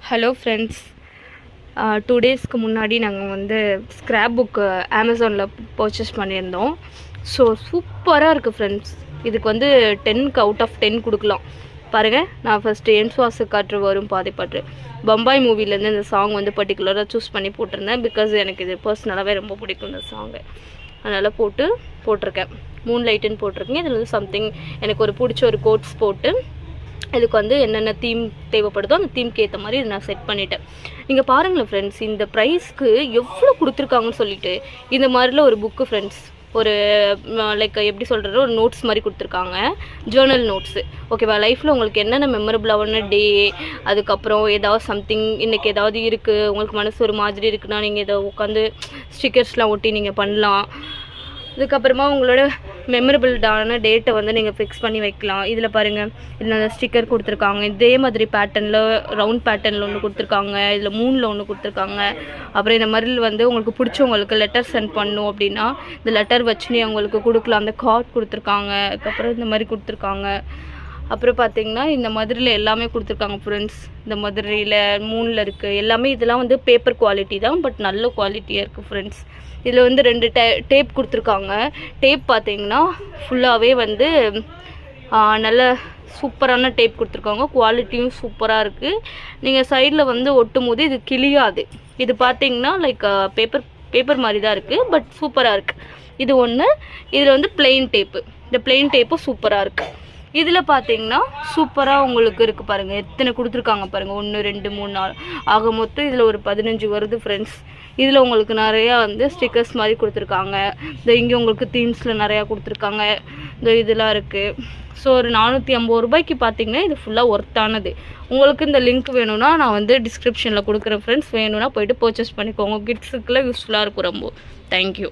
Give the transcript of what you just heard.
Hello friends, 2 டேஸ்க்கு முன்னாடி நாங்கள் வந்து ஸ்க்ராப் புக்கு அமேசானில் பர்ச்சேஸ் பண்ணியிருந்தோம். ஸோ சூப்பராக இருக்குது ஃப்ரெண்ட்ஸ். இதுக்கு வந்து 10க்கு அவுட் ஆஃப் 10 கொடுக்கலாம். பாருங்கள், நான் ஃபஸ்ட்டு என் சுவாச காற்று வரும் பாதை பாட்டு பம்பாய் மூவிலேருந்து இந்த சாங் வந்து பர்டிகுலராக சூஸ் பண்ணி போட்டிருந்தேன். பிகாஸ் எனக்கு இது பர்சனலாகவே ரொம்ப பிடிக்கும் இந்த சாங்கு. அதனால் போட்டிருக்கேன். மூன்லைட்டுன்னு போட்டிருக்கேன். இதில் வந்து சம்திங் எனக்கு ஒரு பிடிச்ச ஒரு கோட்ஸ் போட்டு இதுக்கு வந்து என்னென்ன தீம் தேவைப்படுதோ அந்த தீம்க்கு ஏற்ற மாதிரி இதை நான் செட் பண்ணிட்டேன். நீங்கள் பாருங்களேன் ஃப்ரெண்ட்ஸ், இந்த ப்ரைஸ்க்கு எவ்வளோ கொடுத்துருக்காங்கன்னு சொல்லிட்டு. இந்த மாதிரிலாம் ஒரு புக்கு ஃப்ரெண்ட்ஸ், ஒரு லைக் எப்படி சொல்கிறது, ஒரு நோட்ஸ் மாதிரி கொடுத்துருக்காங்க, ஜேர்னல் நோட்ஸு. ஓகேவா? லைஃப்பில் உங்களுக்கு என்னென்ன மெமரபிளான டே, அதுக்கப்புறம் ஏதாவது சம்திங் இன்றைக்கி ஏதாவது இருக்குது, உங்களுக்கு மனசு ஒரு மாதிரி இருக்குன்னா நீங்கள் இதை உட்காந்து ஸ்டிக்கர்ஸ்லாம் ஒட்டி நீங்கள் பண்ணலாம். அதுக்கப்புறமா உங்களோட மெமரபிள்டான டேட்டை வந்து நீங்கள் ஃபிக்ஸ் பண்ணி வைக்கலாம். இதில் பாருங்கள், இதில் அந்த ஸ்டிக்கர் கொடுத்துருக்காங்க. இதே மாதிரி பேட்டர்னில் ரவுண்ட் பேட்டர்னில் ஒன்று கொடுத்துருக்காங்க, இதில் 3ல் ஒன்று கொடுத்துருக்காங்க. அப்புறம் இந்த மாதிரி வந்து உங்களுக்கு பிடிச்சவங்களுக்கு லெட்டர் சென்ட் பண்ணணும் அப்படின்னா இந்த லெட்டர் வச்சுன்னு அவங்களுக்கு கொடுக்கலாம். அந்த கார்ட் கொடுத்துருக்காங்க. அதுக்கப்புறம் இந்த மாதிரி கொடுத்துருக்காங்க. அப்புறம் பார்த்தீங்கன்னா இந்த மாதிரியில் எல்லாமே கொடுத்துருக்காங்க ஃப்ரெண்ட்ஸ். இந்த மாதிரியில் 3ல் இருக்குது எல்லாமே. இதெல்லாம் வந்து பேப்பர் குவாலிட்டி தான், பட் நல்ல குவாலிட்டியாக இருக்குது ஃப்ரெண்ட்ஸ். இதில் வந்து 2 டேப் கொடுத்துருக்காங்க. டேப் பார்த்தீங்கன்னா ஃபுல்லாகவே வந்து நல்ல சூப்பரான டேப் கொடுத்துருக்காங்க. குவாலிட்டியும் சூப்பராக இருக்குது. நீங்கள் சைடில் வந்து ஒட்டும் போது இது கிளியாது. இது பார்த்தீங்கன்னா லைக் பேப்பர் மாதிரி தான் இருக்குது, பட் சூப்பராக இருக்குது. இது ஒன்று. இதில் வந்து பிளெயின் டேப்பு. இந்த பிளெயின் டேப்பும் சூப்பராக இருக்குது. இதில் பார்த்தீங்கன்னா சூப்பராக உங்களுக்கு இருக்குது பாருங்கள். எத்தனை கொடுத்துருக்காங்க பாருங்கள், 1 2 3 4 ஆக மொத்தம் இதில் ஒரு 15 வருது ஃப்ரெண்ட்ஸ். இதில் உங்களுக்கு நிறையா வந்து ஸ்டிக்கர்ஸ் மாதிரி கொடுத்துருக்காங்க. இந்த இங்கே உங்களுக்கு தீம்ஸில் நிறையா கொடுத்துருக்காங்க. இந்த இதெல்லாம் இருக்குது. ஸோ ஒரு 450 ரூபாய்க்கு பார்த்தீங்கன்னா இது ஃபுல்லாக ஒர்த்தானது. உங்களுக்கு இந்த லிங்க் வேணும்னா நான் வந்து டிஸ்கிரிப்ஷனில் கொடுக்குறேன் ஃப்ரெண்ட்ஸ். வேணும்னா போய்ட்டு பர்ச்சேஸ் பண்ணிக்கோங்க. கிட்ஸுக்குலாம் யூஸ்ஃபுல்லாக இருக்கும் ரொம்ப. தேங்க்யூ.